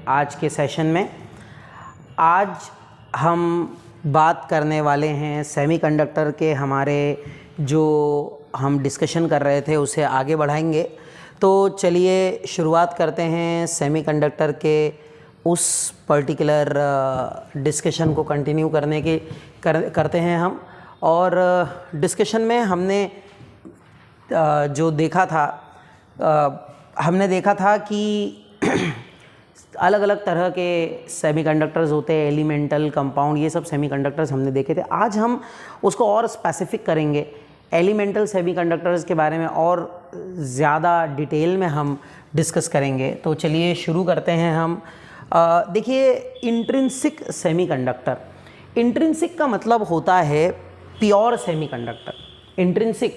आज के सेशन में। आज हम बात करने वाले हैं सेमीकंडक्टर के, हमारे जो हम डिस्कशन कर रहे थे उसे आगे बढ़ाएंगे। तो चलिए शुरुआत करते हैं सेमीकंडक्टर के उस पर्टिकुलर डिस्कशन को कंटिन्यू करते हैं हम। और डिस्कशन में हमने जो देखा था, हमने देखा था कि अलग अलग तरह के सेमीकंडक्टर्स होते हैं, एलिमेंटल, कंपाउंड, ये सब सेमीकंडक्टर्स हमने देखे थे। आज हम उसको और स्पेसिफिक करेंगे, एलिमेंटल सेमीकंडक्टर्स के बारे में और ज़्यादा डिटेल में हम डिस्कस करेंगे। तो चलिए शुरू करते हैं हम। देखिए, इंट्रिंसिक सेमीकंडक्टर, इंट्रिंसिक का मतलब होता है प्योर सेमीकंडक्टर। इंट्रिंसिक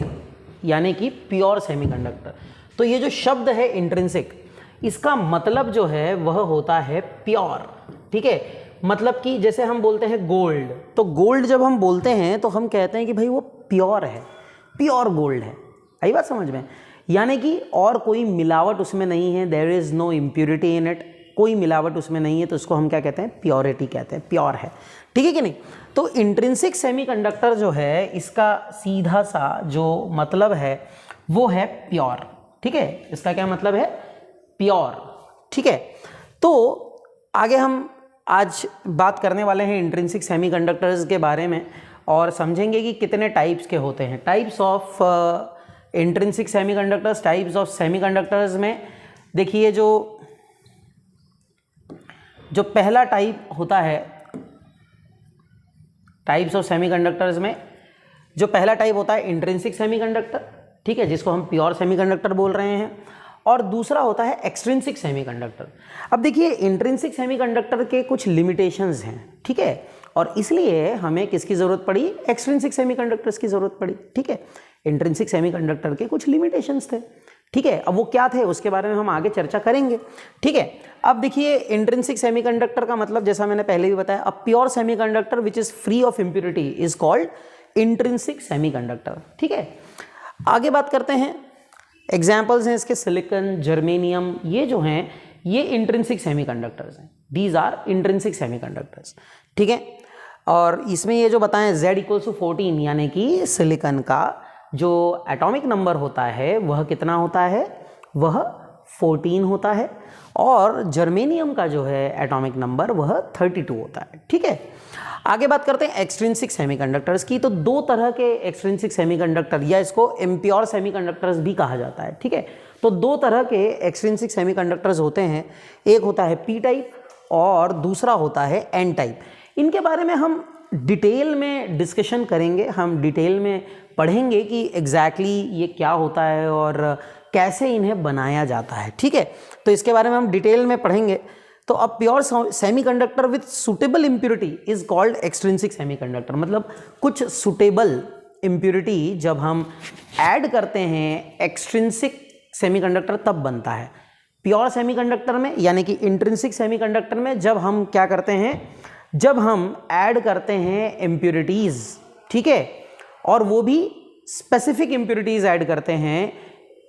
यानी कि प्योर सेमीकंडक्टर। तो ये जो शब्द है इंट्रिंसिक, इसका मतलब जो है वह होता है प्योर। ठीक है, मतलब कि जैसे हम बोलते हैं गोल्ड, तो गोल्ड जब हम बोलते हैं तो हम कहते हैं कि भाई वो प्योर है, प्योर गोल्ड है। आई बात समझ में? यानी कि और कोई मिलावट उसमें नहीं है, there is no impurity in it, कोई मिलावट उसमें नहीं है, तो इसको हम क्या कहते हैं? प्योरिटी कहते हैं, प्योर है। ठीक है कि नहीं? तो इंट्रिंसिक सेमीकंडक्टर जो है, इसका सीधा सा जो मतलब है वो है प्योर। ठीक है, इसका क्या मतलब है? प्योर। ठीक है, तो आगे हम आज बात करने वाले हैं इंट्रिंसिक सेमीकंडक्टर्स के बारे में और समझेंगे कि कितने टाइप्स के होते हैं। Types of intrinsic semiconductors, types of semiconductors में देखिए जो पहला टाइप होता है, टाइप्स ऑफ सेमीकंडक्टर्स में जो पहला टाइप होता है इंट्रिंसिक सेमीकंडक्टर, ठीक है, जिसको हम प्योर सेमीकंडक्टर बोल रहे हैं। और दूसरा होता है एक्सट्रिंसिक सेमीकंडक्टर। अब देखिए, इंट्रिंसिक सेमीकंडक्टर के कुछ लिमिटेशंस हैं, ठीक है, और इसलिए हमें किसकी ज़रूरत पड़ी? एक्सट्रिंसिक सेमीकंडक्टर्स की ज़रूरत पड़ी। ठीक है, इंट्रिंसिक सेमीकंडक्टर के कुछ लिमिटेशंस थे। ठीक है, अब वो क्या थे उसके बारे में हम आगे चर्चा करेंगे। ठीक है, अब देखिए, इंट्रिंसिक सेमीकंडक्टर का मतलब जैसा मैंने पहले भी बताया, a pure semiconductor which is free of impurity is called intrinsic semiconductor. ठीक है, आगे बात करते हैं। एग्जाम्पल्स हैं इसके सिलिकॉन, जर्मेनियम, ये जो हैं ये इंट्रिंसिक सेमीकंडक्टर्स हैं। These are intrinsic semiconductors. ठीक है, और इसमें ये जो बताएं Z=14, यानी कि सिलिकॉन का जो एटॉमिक नंबर होता है वह कितना होता है? वह 14 होता है। और जर्मेनियम का जो है एटॉमिक नंबर वह 32 होता है। ठीक है, आगे बात करते हैं एक्सट्रिंसिक सेमीकंडक्टर्स की। तो दो तरह के एक्सट्रिंसिक सेमीकंडक्टर, या इसको इम्प्योर सेमीकंडक्टर्स भी कहा जाता है। ठीक है, तो दो तरह के एक्सट्रिंसिक सेमीकंडक्टर्स होते हैं, एक होता है पी टाइप और दूसरा होता है एन टाइप। इनके बारे में हम डिटेल में डिस्कशन करेंगे, हम डिटेल में पढ़ेंगे कि एग्जैक्टली ये क्या होता है और कैसे इन्हें बनाया जाता है। ठीक है, तो इसके बारे में हम डिटेल में पढ़ेंगे। तो अब pure semiconductor with suitable impurity is called extrinsic semiconductor. मतलब कुछ सुटेबल इम्प्योरिटी जब हम ऐड करते हैं एक्सट्रिंसिक सेमीकंडक्टर तब बनता है। प्योर सेमीकंडक्टर में यानी कि इंट्रिंसिक सेमीकंडक्टर में जब हम क्या करते हैं? जब हम ऐड करते हैं इम्प्योरिटीज़, ठीक है, और वो भी स्पेसिफिक इम्प्योरिटीज़ ऐड करते हैं,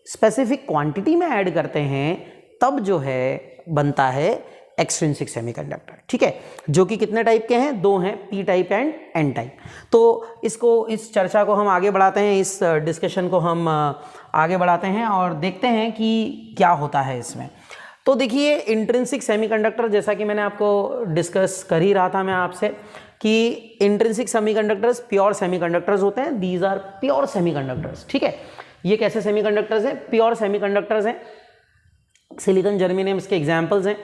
स्पेसिफिक क्वांटिटी में ऐड करते हैं, तब जो है बनता है एक्सट्रिंसिक सेमीकंडक्टर। ठीक है, जो कि कितने टाइप के हैं? दो हैं, P type and N type. तो इस चर्चा को हम आगे बढ़ाते हैं, इस डिस्कशन को हम आगे बढ़ाते हैं और देखते हैं कि क्या होता है इसमें। तो देखिए, इंट्रिंसिक सेमीकंडक्टर, जैसा कि मैंने आपको डिस्कस कर ही रहा था मैं आपसे कि इंट्रिंसिक सेमीकंडक्टर्स प्योर सेमीकंडक्टर्स होते हैं। These are pure semiconductors. ठीक है, ये कैसे सेमीकंडक्टर्स हैं? प्योर सेमीकंडक्टर्स हैं। सिलिकॉन, जर्मेनियम इसके एग्जांपल्स हैं।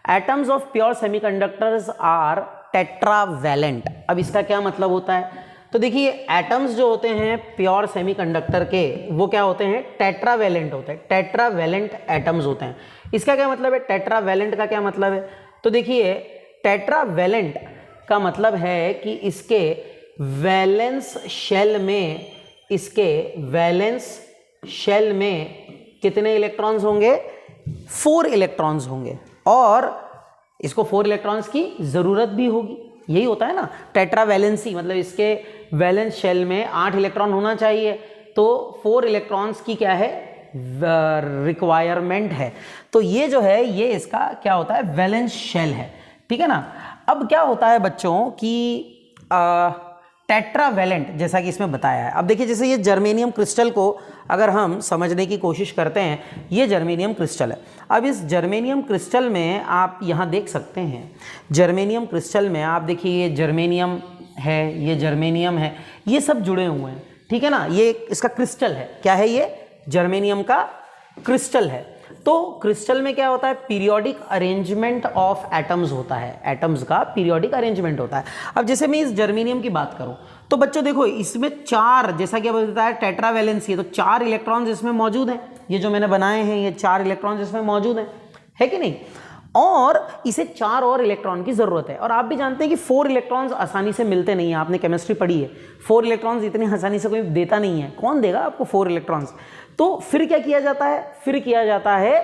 Atoms of pure semiconductors are tetravalent. अब इसका क्या मतलब होता है? तो देखिए, एटम्स जो होते हैं प्योर सेमीकंडक्टर के वो क्या होते हैं? टेट्रावैलेंट होते हैं। टेट्रावैलेंट एटम्स होते हैं। इसका क्या मतलब है? टेट्रावैलेंट का क्या मतलब है? तो देखिए, टेट्रावैलेंट का मतलब है कि इसके वैलेंस शेल में कितने इलेक्ट्रॉन्स होंगे? 4 इलेक्ट्रॉन्स होंगे, और इसको 4 इलेक्ट्रॉन्स की ज़रूरत भी होगी। यही होता है ना टेट्रावैलेंसी, मतलब इसके वैलेंस शेल में 8 इलेक्ट्रॉन होना चाहिए, तो 4 इलेक्ट्रॉन्स की क्या है? रिक्वायरमेंट है। तो ये जो है ये इसका क्या होता है, वैलेंस शेल है, ठीक है ना। अब क्या होता है बच्चों कि टेट्रावैलेंट, जैसा कि इसमें बताया है। अब देखिए जैसे ये जर्मेनियम क्रिस्टल को अगर हम समझने की कोशिश करते हैं, ये जर्मेनियम क्रिस्टल है। अब इस जर्मेनियम क्रिस्टल में आप यहाँ देख सकते हैं, जर्मेनियम क्रिस्टल में आप देखिए ये जर्मेनियम है, ये जर्मेनियम है, ये सब जुड़े हुए हैं, ठीक है ना। ये इसका क्रिस्टल है, क्या है ये, जर्मेनियम का क्रिस्टल है। तो क्रिस्टल में क्या होता है, पीरियोडिक अरेंजमेंट ऑफ एटम्स होता है, एटम्स का पीरियोडिक अरेंजमेंट होता है। अब जैसे मैं इस जर्मेनियम की बात करूं तो बच्चों देखो इसमें 4, जैसा कि अब बताया टेट्रावैलेंसी है, तो 4 इलेक्ट्रॉन्स इसमें मौजूद हैं। ये जो मैंने बनाए हैं ये 4 इलेक्ट्रॉन्स इसमें मौजूद हैं, है कि नहीं। और इसे 4 और इलेक्ट्रॉन की जरूरत है। और आप भी जानते हैं कि 4 इलेक्ट्रॉन्स आसानी से मिलते नहीं है, आपने केमिस्ट्री पढ़ी है, 4 इलेक्ट्रॉन्स इतनी आसानी से कोई देता नहीं है, कौन देगा आपको 4 इलेक्ट्रॉन्स। तो फिर क्या किया जाता है, फिर किया जाता है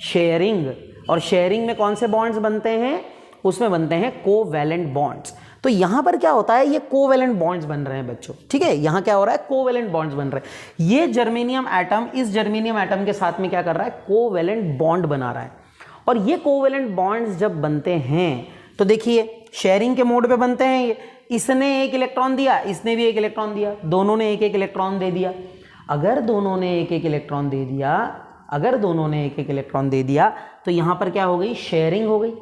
शेयरिंग। और शेयरिंग में कौन से बॉन्ड्स बनते हैं, उसमें बनते हैं कोवैलेंट बॉन्ड्स। तो यहां पर क्या होता है, ये कोवैलेंट बॉन्ड्स बन रहे हैं बच्चों, ठीक है। यहां क्या हो रहा है, कोवैलेंट बॉन्ड्स बन रहे हैं। ये जर्मेनियम एटम इस जर्मेनियम एटम के साथ में क्या कर रहा है, कोवैलेंट बॉन्ड बना रहा है। और ये कोवैलेंट बॉन्ड्स जब बनते हैं तो देखिए शेयरिंग के मोड पे बनते हैं ये, इसने 1 इलेक्ट्रॉन दिया, इसने भी 1 इलेक्ट्रॉन दिया, दोनों ने 1-1 इलेक्ट्रॉन दे दिया। अगर दोनों ने 1-1 इलेक्ट्रॉन दे दिया, अगर दोनों ने 1-1 इलेक्ट्रॉन दे दिया तो यहां पर क्या हो गई, शेयरिंग हो गई,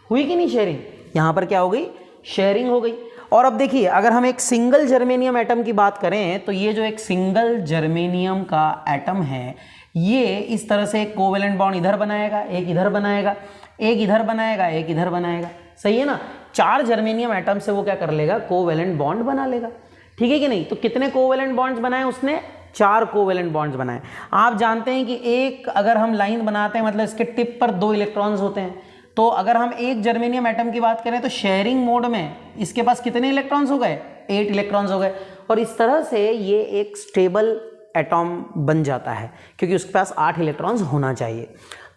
हुई कि नहीं शेयरिंग, यहां पर क्या हो गई, शेयरिंग हो गई। और अब देखिए अगर हम एक सिंगल जर्मेनियम एटम की बात करें तो ये जो एक सिंगल जर्मेनियम का एटम है ये इस तरह से एक कोवैलेंट बॉन्ड इधर बनाएगा, एक इधर बनाएगा, एक इधर बनाएगा, एक इधर बनाएगा, सही है ना। 4 जर्मेनियम एटम से वो क्या कर लेगा, कोवैलेंट बॉन्ड बना लेगा, ठीक है कि नहीं। तो कितने कोवैलेंट बॉन्ड्स बनाए उसने, 4 कोवैलेंट बॉन्ड्स बनाए। आप जानते हैं कि एक अगर हम लाइन बनाते हैं मतलब इसके टिप पर 2 इलेक्ट्रॉन्स होते हैं। तो अगर हम एक जर्मेनियम एटम की बात करें तो शेयरिंग मोड में इसके पास कितने इलेक्ट्रॉन्स हो गए, 8 इलेक्ट्रॉन्स हो गए। और इस तरह से ये एक स्टेबल एटॉम बन जाता है क्योंकि उसके पास 8 इलेक्ट्रॉन्स होना चाहिए।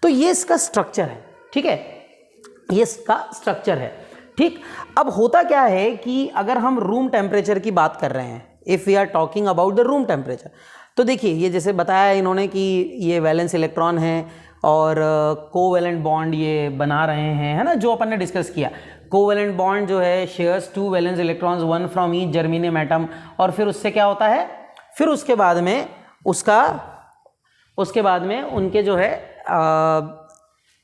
तो ये इसका स्ट्रक्चर है, ठीक है, ये इसका स्ट्रक्चर है, ठीक। अब होता क्या है कि अगर हम रूम टेम्परेचर की बात कर रहे हैं, if we are talking about the room temperature, तो देखिए ये जैसे बताया इन्होंने कि ये वैलेंस इलेक्ट्रॉन है और कोवैलेंट बॉन्ड ये बना रहे हैं, है ना, जो अपन ने डिस्कस किया। कोवैलेंट बॉन्ड जो है shares 2 valence electrons 1 from each germanium atom. और फिर उससे क्या होता है, फिर उसके बाद में उनके जो है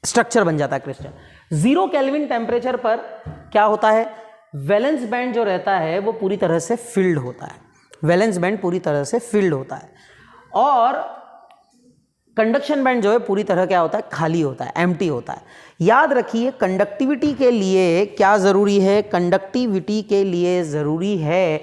स्ट्रक्चर बन जाता है क्रिस्टल। 0 केल्विन टेम्परेचर पर क्या होता है, वैलेंस बैंड जो रहता है वो पूरी तरह से फिल्ड होता है, वैलेंस बैंड पूरी तरह से फिल्ड होता है। और कंडक्शन बैंड जो है पूरी तरह क्या होता है, खाली होता है, एम्प्टी होता है। याद रखिए कंडक्टिविटी के लिए क्या ज़रूरी है, कंडक्टिविटी के लिए ज़रूरी है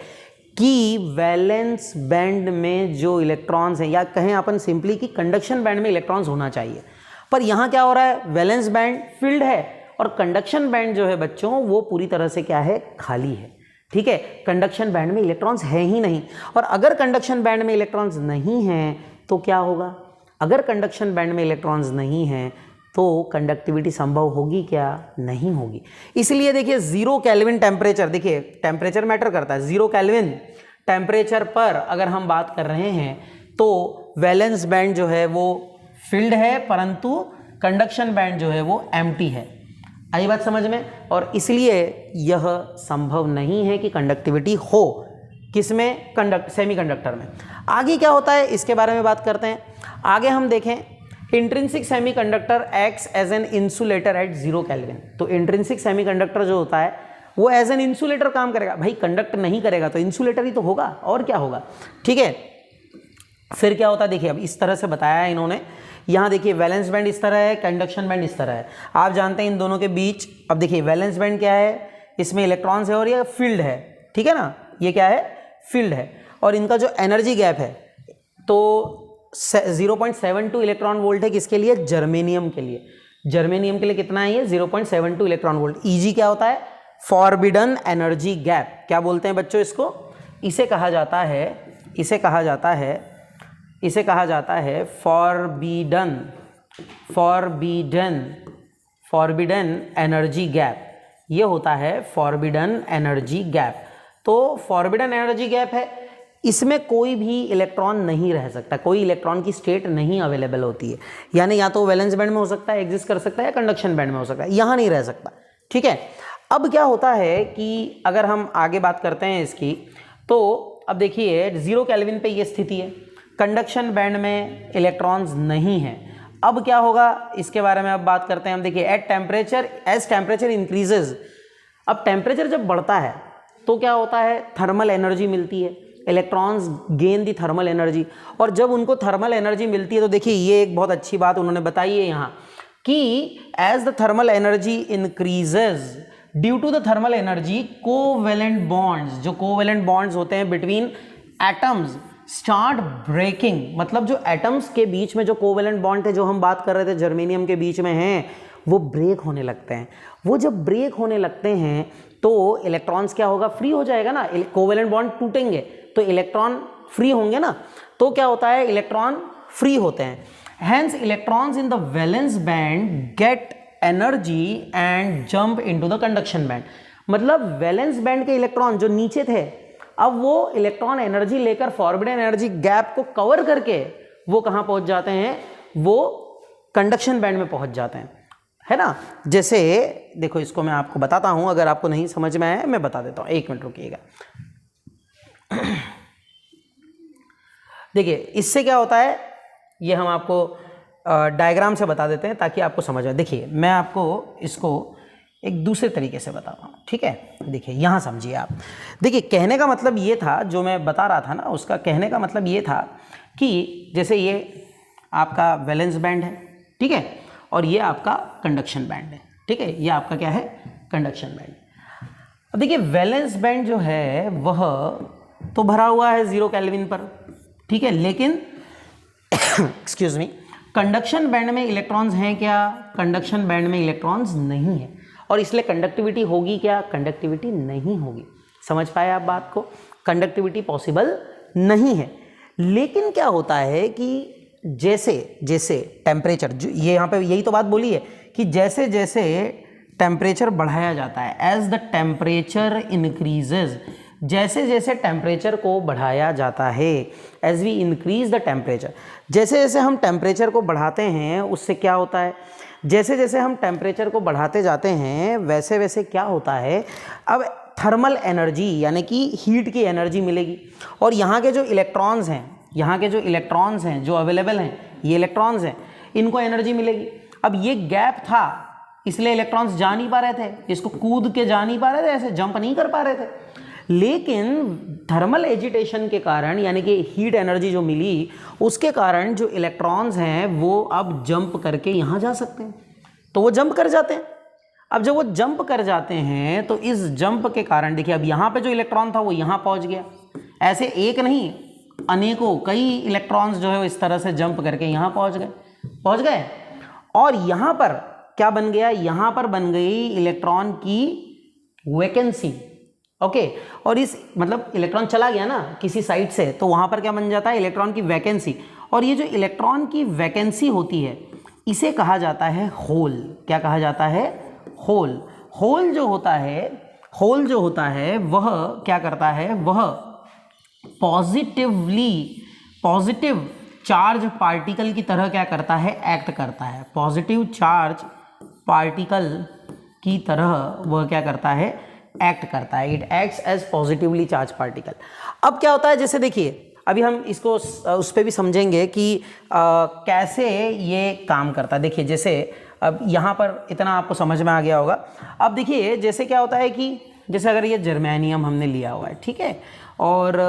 कि वैलेंस बैंड में जो इलेक्ट्रॉन्स हैं, या कहें अपन सिंपली कि कंडक्शन बैंड में इलेक्ट्रॉन्स होना चाहिए। पर यहाँ क्या हो रहा है, वैलेंस बैंड फिल्ड है और कंडक्शन बैंड जो है बच्चों वो पूरी तरह से क्या है, खाली है, ठीक है। कंडक्शन बैंड में इलेक्ट्रॉन्स है ही नहीं। और अगर कंडक्शन बैंड में इलेक्ट्रॉन्स नहीं हैं तो क्या होगा, अगर कंडक्शन बैंड में इलेक्ट्रॉन्स नहीं हैं तो कंडक्टिविटी संभव होगी क्या, नहीं होगी। इसलिए देखिए 0 केल्विन टेम्परेचर, देखिए टेम्परेचर मैटर करता है, 0 केल्विन टेम्परेचर पर अगर हम बात कर रहे हैं तो वैलेंस बैंड जो है वो फिल्ड है परंतु कंडक्शन बैंड जो है वो एम्प्टी है। आई बात समझ में। और इसलिए यह संभव नहीं है कि कंडक्टिविटी हो किसमें, सेमीकंडक्टर में। आगे क्या होता है इसके बारे में बात करते हैं। आगे हम देखें intrinsic semiconductor acts as an insulator at 0 kelvin. तो इंट्रिंसिक सेमीकंडक्टर जो होता है वो एज एन इंसुलेटर काम करेगा। भाई कंडक्ट नहीं करेगा तो इंसुलेटर ही तो होगा, और क्या होगा, ठीक है। फिर क्या होता है देखिए, अब इस तरह से बताया है इन्होंने। यहाँ देखिए वैलेंस बैंड इस तरह है, कंडक्शन बैंड इस तरह है। आप जानते हैं इन दोनों के बीच, अब देखिए वैलेंस बैंड क्या है, इसमें इलेक्ट्रॉन्स है और ये फील्ड है, ठीक है ना, ये क्या है, फील्ड है। और इनका जो एनर्जी गैप है तो 0.72 इलेक्ट्रॉन वोल्ट है, किसके लिए, जर्मेनियम के लिए। जर्मेनियम के लिए कितना है ये, 0.72 इलेक्ट्रॉन वोल्ट। ईजी क्या होता है, फॉरबिडन एनर्जी गैप। क्या बोलते हैं बच्चों इसको, इसे कहा जाता है फॉरबिडन एनर्जी गैप। ये होता है फॉरबिडन एनर्जी गैप। तो फॉरबिडन एनर्जी गैप है, इसमें कोई भी इलेक्ट्रॉन नहीं रह सकता, कोई इलेक्ट्रॉन की स्टेट नहीं अवेलेबल होती है, यानी या तो वैलेंस बैंड में हो सकता है, एग्जिस्ट कर सकता है, या कंडक्शन बैंड में हो सकता है, यहाँ नहीं रह सकता। ठीक है, अब क्या होता है कि अगर हम आगे बात करते हैं इसकी, तो अब देखिए 0 केल्विन पे ये स्थिति है, कंडक्शन बैंड में इलेक्ट्रॉन्स नहीं है। अब क्या होगा इसके बारे में अब बात करते हैं हम। देखिए at temperature, as temperature increases, अब टेम्परेचर जब बढ़ता है तो क्या होता है, थर्मल एनर्जी मिलती है, इलेक्ट्रॉन्स गेन दी थर्मल एनर्जी, और जब उनको थर्मल एनर्जी मिलती है तो देखिए ये एक बहुत अच्छी बात उन्होंने बताई है यहाँ कि as the thermal energy increases due to the thermal energy, covalent bonds, जो कोवेलेंट बॉन्ड्स होते हैं बिटवीन एटम्स स्टार्ट ब्रेकिंग, मतलब जो एटम्स के बीच में जो कोवेलेंट बॉन्ड थे, जो हम बात कर रहे थे जर्मेनियम के बीच में हैं, वो ब्रेक होने लगते हैं। वो जब ब्रेक होने लगते हैं तो इलेक्ट्रॉन्स क्या होगा, फ्री हो जाएगा ना, कोवेलेंट बॉन्ड टूटेंगे तो इलेक्ट्रॉन फ्री होंगे ना, तो क्या होता है, इलेक्ट्रॉन फ्री होते हैं। Hence electrons in the valence band get energy and jump into the conduction band, मतलब वैलेंस बैंड के इलेक्ट्रॉन जो नीचे थे, अब वो इलेक्ट्रॉन एनर्जी लेकर फॉरबिडन एनर्जी गैप को कवर करके वो कहाँ पहुँच जाते हैं, वो कंडक्शन बैंड में पहुँच जाते हैं, है ना। जैसे देखो इसको मैं आपको बताता हूँ, अगर आपको नहीं समझ में आया मैं बता देता हूँ, 1 मिनट रुकिएगा। देखिए इससे क्या होता है, ये हम आपको डायग्राम से बता देते हैं ताकि आपको समझ आए। देखिए मैं आपको इसको एक दूसरे तरीके से बताता हूँ, ठीक है। देखिए यहाँ समझिए आप, देखिए कहने का मतलब ये था, जो मैं बता रहा था ना, उसका कहने का मतलब ये था कि जैसे ये आपका वैलेंस बैंड है, ठीक है, और ये आपका कंडक्शन बैंड है, ठीक है, ये आपका क्या है, कंडक्शन बैंड। अब देखिए वैलेंस बैंड जो है वह तो भरा हुआ है 0 केल्विन पर, ठीक है, लेकिन एक्सक्यूज मी, कंडक्शन बैंड में इलेक्ट्रॉन्स हैं क्या, कंडक्शन बैंड में इलेक्ट्रॉन्स नहीं है, और इसलिए कंडक्टिविटी होगी क्या, कंडक्टिविटी नहीं होगी। समझ पाए आप बात को, कंडक्टिविटी पॉसिबल नहीं है। लेकिन क्या होता है कि जैसे जैसे टेम्परेचर, जो ये यहाँ पे यही तो बात बोली है कि जैसे जैसे टेम्परेचर बढ़ाया जाता है, एज द टेम्परेचर इंक्रीजेज, जैसे जैसे टेम्परेचर को बढ़ाया जाता है, as we increase the temperature, जैसे जैसे हम टेम्परेचर को बढ़ाते हैं उससे क्या होता है, जैसे जैसे हम टेम्परेचर को बढ़ाते जाते हैं वैसे वैसे क्या होता है, अब थर्मल एनर्जी यानी कि हीट की एनर्जी मिलेगी, और यहाँ के जो इलेक्ट्रॉन्स हैं, यहाँ के जो इलेक्ट्रॉन्स हैं जो अवेलेबल हैं, ये इलेक्ट्रॉन्स हैं, इनको एनर्जी मिलेगी। अब ये गैप था इसलिए इलेक्ट्रॉन्स जा नहीं पा रहे थे, इसको कूद के जा नहीं पा रहे थे, ऐसे जंप नहीं कर पा रहे थे, लेकिन थर्मल एजिटेशन के कारण यानी कि हीट एनर्जी जो मिली उसके कारण जो इलेक्ट्रॉन्स हैं वो अब जंप करके यहाँ जा सकते हैं, तो वो जंप कर जाते हैं। अब जब वो जंप कर जाते हैं तो इस जंप के कारण देखिए अब यहाँ पे जो इलेक्ट्रॉन था वो यहाँ पहुँच गया, ऐसे एक नहीं अनेकों कई इलेक्ट्रॉन्स जो है वो इस तरह से जंप करके यहाँ पहुँच गए, और यहाँ पर क्या बन गया, यहाँ पर बन गई इलेक्ट्रॉन की वैकेंसी, ओके, और इस मतलब इलेक्ट्रॉन चला गया ना किसी साइड से, तो वहाँ पर क्या बन जाता है, इलेक्ट्रॉन की वैकेंसी, और ये जो इलेक्ट्रॉन की वैकेंसी होती है इसे कहा जाता है होल। क्या कहा जाता है, होल। होल जो होता है वह क्या करता है, वह पॉजिटिव चार्ज पार्टिकल की तरह क्या करता है, एक्ट करता है, पॉजिटिव चार्ज पार्टिकल की तरह वह क्या करता है, एक्ट करता है, it acts as positively charge particle. अब क्या होता है, जैसे देखिए अभी हम इसको उस पर भी समझेंगे कि कैसे ये काम करता है। देखिए जैसे अब यहाँ पर इतना आपको समझ में आ गया होगा। अब देखिए जैसे क्या होता है कि जैसे अगर ये जर्मेनियम हमने लिया हुआ है, ठीक है, और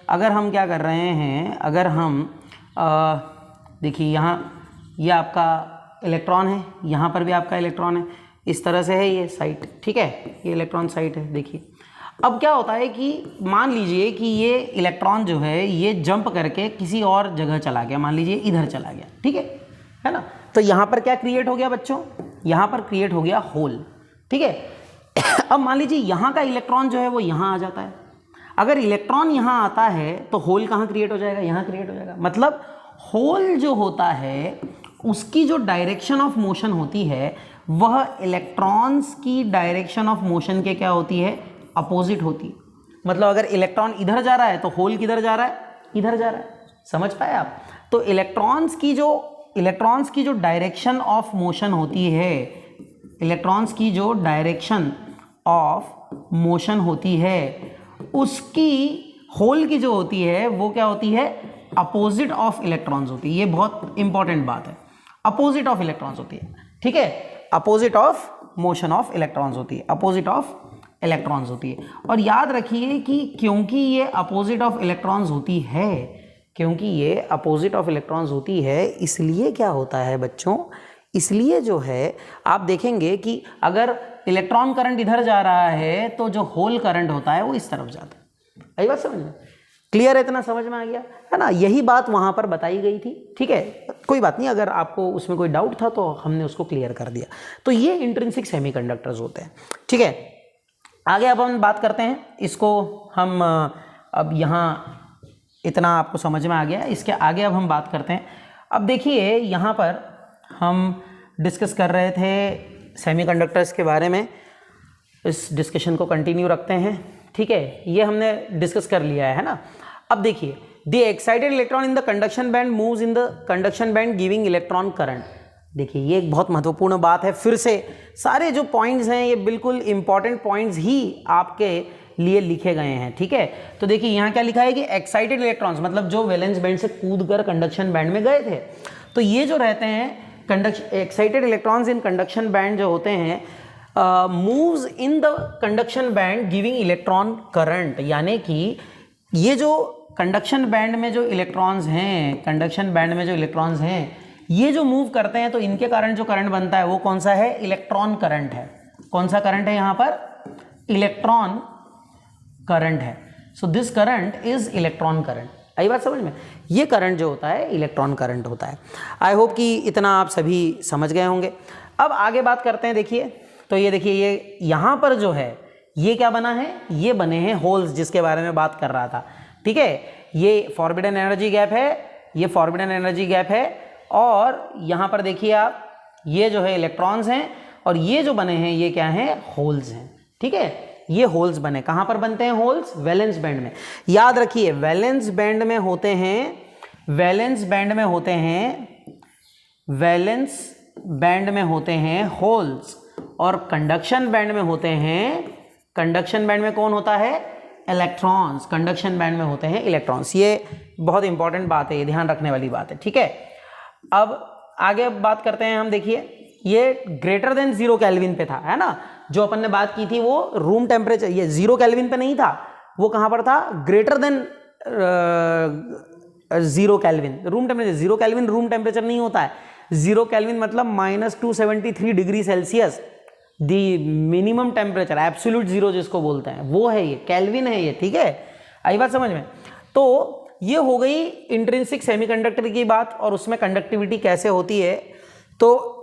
अगर हम क्या कर रहे हैं, अगर हम देखिए यहाँ ये आपका इलेक्ट्रॉन है, यहाँ पर भी आपका इलेक्ट्रॉन है, इस तरह से है ये साइट, ठीक है, ये इलेक्ट्रॉन साइट है। देखिए अब क्या होता है कि मान लीजिए कि ये इलेक्ट्रॉन जो है ये जंप करके किसी और जगह चला गया, मान लीजिए इधर चला गया, ठीक है ना, तो यहाँ पर क्या क्रिएट हो गया बच्चों, यहाँ पर क्रिएट हो गया होल, ठीक है। अब मान लीजिए यहाँ का इलेक्ट्रॉन जो है वो यहाँ आ जाता है, अगर इलेक्ट्रॉन यहाँ आता है तो होल कहाँ क्रिएट हो जाएगा, यहाँ क्रिएट हो जाएगा। मतलब होल जो होता है उसकी जो डायरेक्शन ऑफ मोशन होती है वह इलेक्ट्रॉन्स की डायरेक्शन ऑफ मोशन के क्या होती है, अपोजिट होती है। मतलब अगर इलेक्ट्रॉन इधर जा रहा है तो होल किधर जा रहा है, इधर जा रहा है। समझ पाए आप? तो इलेक्ट्रॉन्स की जो डायरेक्शन ऑफ मोशन होती है, इलेक्ट्रॉन्स की जो डायरेक्शन ऑफ मोशन होती है, उसकी होल की जो होती है वो क्या होती है, अपोजिट ऑफ इलेक्ट्रॉन्स होती है। ये बहुत इंपॉर्टेंट बात है, अपोजिट ऑफ इलेक्ट्रॉन्स होती है, ठीक है, opposite of motion of electrons होती है, अपोजिट ऑफ इलेक्ट्रॉन्स होती है। और याद रखिए कि क्योंकि ये अपोजिट ऑफ इलेक्ट्रॉन्स होती है, क्योंकि ये अपोजिट ऑफ इलेक्ट्रॉन्स होती है, इसलिए क्या होता है बच्चों, इसलिए जो है आप देखेंगे कि अगर इलेक्ट्रॉन करंट इधर जा रहा है तो जो होल करंट होता है वो इस तरफ जाता है। यही बात समझ में क्लियर है? इतना समझ में आ गया है ना? यही बात वहाँ पर बताई गई थी, ठीक है, कोई बात नहीं, अगर आपको उसमें कोई डाउट था तो हमने उसको क्लियर कर दिया। तो ये इंट्रिंसिक सेमीकंडक्टर्स होते हैं, ठीक है। आगे अब हम बात करते हैं, इसको हम अब यहाँ इतना आपको समझ में आ गया, इसके आगे अब हम बात करते हैं। अब देखिए यहाँ पर हम डिस्कस कर रहे थे सेमीकंडक्टर्स के बारे में, इस डिस्कशन को कंटिन्यू रखते हैं, ठीक है। ये हमने डिस्कस कर लिया है ना। अब देखिए, the excited electron in the conduction band moves in the conduction band giving electron current. देखिए ये एक बहुत महत्वपूर्ण बात है, फिर से सारे जो पॉइंट्स हैं ये बिल्कुल इंपॉर्टेंट पॉइंट्स ही आपके लिए लिखे गए हैं, ठीक है। तो देखिए यहाँ क्या लिखा है कि एक्साइटेड इलेक्ट्रॉन्स मतलब जो वैलेंस बैंड से कूद कर कंडक्शन बैंड में गए थे, तो ये जो रहते हैं excited electrons in conduction band जो होते हैं, moves in the conduction band giving electron current, यानी कि ये जो कंडक्शन बैंड में जो इलेक्ट्रॉन्स हैं, कंडक्शन बैंड में जो इलेक्ट्रॉन्स हैं, ये जो मूव करते हैं तो इनके कारण जो करंट बनता है वो कौन सा है, इलेक्ट्रॉन करंट है। कौन सा करंट है यहाँ पर, इलेक्ट्रॉन करंट है। So this current is electron current. आई बात समझ में? ये करंट जो होता है इलेक्ट्रॉन करंट होता है। आई होप कि इतना आप सभी समझ गए होंगे। अब आगे बात करते हैं, देखिए तो ये देखिए ये यहाँ पर जो है ये क्या बना है, ये बने हैं होल्स, जिसके बारे में बात कर रहा था, ठीक है। ये फॉरबिडन एनर्जी गैप है, ये फॉरबिडन एनर्जी गैप है, और यहाँ पर देखिए आप ये जो है इलेक्ट्रॉन्स हैं, और ये जो बने हैं ये क्या हैं, होल्स हैं, ठीक है। ये होल्स बने, कहाँ पर बनते हैं होल्स, वैलेंस बैंड में। याद रखिए वैलेंस बैंड में होते हैं, वैलेंस बैंड में होते हैं, वैलेंस बैंड में होते हैं होल्स, और कंडक्शन बैंड में होते हैं, कंडक्शन बैंड में कौन होता है, इलेक्ट्रॉन्स। कंडक्शन बैंड में होते हैं इलेक्ट्रॉन्स। ये बहुत इंपॉर्टेंट बात है, ये ध्यान रखने वाली बात है, ठीक है। अब आगे बात करते हैं हम, देखिए ये ग्रेटर देन 0 केल्विन पे था, है ना। जो अपन ने बात की थी वो रूम टेम्परेचर, ये 0 केल्विन पे नहीं था, वो कहाँ पर था, greater than 0 kelvin. Room temperature 0 kelvin room temperature नहीं होता है, 0 केल्विन मतलब -273 डिग्री सेल्सियस, दी मिनिमम टेम्परेचर, एब्सोल्यूट जीरो जिसको बोलते हैं, वो है ये, केल्विन है ये, ठीक है। आई बात समझ में? तो ये हो गई इंट्रिंसिक सेमीकंडक्टर की बात, और उसमें कंडक्टिविटी कैसे होती है। तो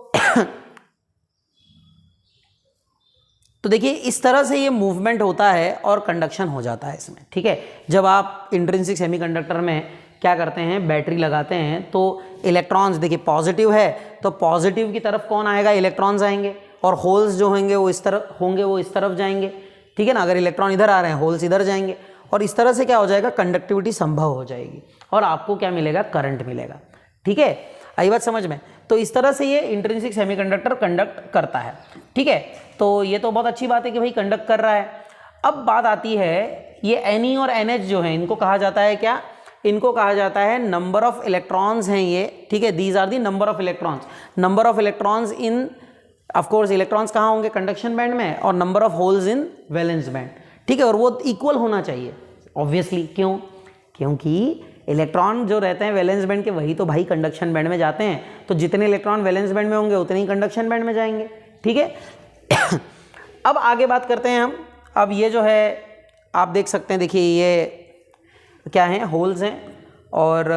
देखिए इस तरह से ये मूवमेंट होता है और कंडक्शन हो जाता है इसमें, ठीक है। जब आप इंट्रिंसिक सेमीकंडक्टर में क्या करते हैं, बैटरी लगाते हैं, तो इलेक्ट्रॉन्स देखिए पॉजिटिव है तो पॉजिटिव की तरफ कौन आएगा, इलेक्ट्रॉन्स आएंगे, और होल्स जो होंगे वो इस तरफ होंगे, वो इस तरफ जाएंगे, ठीक है ना। अगर इलेक्ट्रॉन इधर आ रहे हैं होल्स इधर जाएंगे, और इस तरह से क्या हो जाएगा, कंडक्टिविटी संभव हो जाएगी, और आपको क्या मिलेगा, करंट मिलेगा, ठीक है। आई बात समझ में? तो इस तरह से ये इंट्रिंसिक सेमीकंडक्टर कंडक्ट करता है, ठीक है। तो ये तो बहुत अच्छी बात है कि भाई कंडक्ट कर रहा है। अब बात आती है ये Ne और NH जो है, इनको कहा जाता है क्या, इनको कहा जाता है नंबर ऑफ इलेक्ट्रॉन्स हैं ये, ठीक है। These are the number of electrons, number of electrons in, of course electrons कहाँ होंगे, कंडक्शन बैंड में, और number of holes in valence band, ठीक है। और वो इक्वल होना चाहिए ऑब्वियसली, क्यों, क्योंकि इलेक्ट्रॉन जो रहते हैं वैलेंस बैंड के वही तो भाई कंडक्शन बैंड में जाते हैं, तो जितने इलेक्ट्रॉन वैलेंस बैंड में होंगे उतने ही कंडक्शन बैंड में जाएंगे, ठीक है। अब आगे बात करते हैं हम। अब ये जो है आप देख सकते हैं, देखिए ये क्या हैं, होल्स हैं, और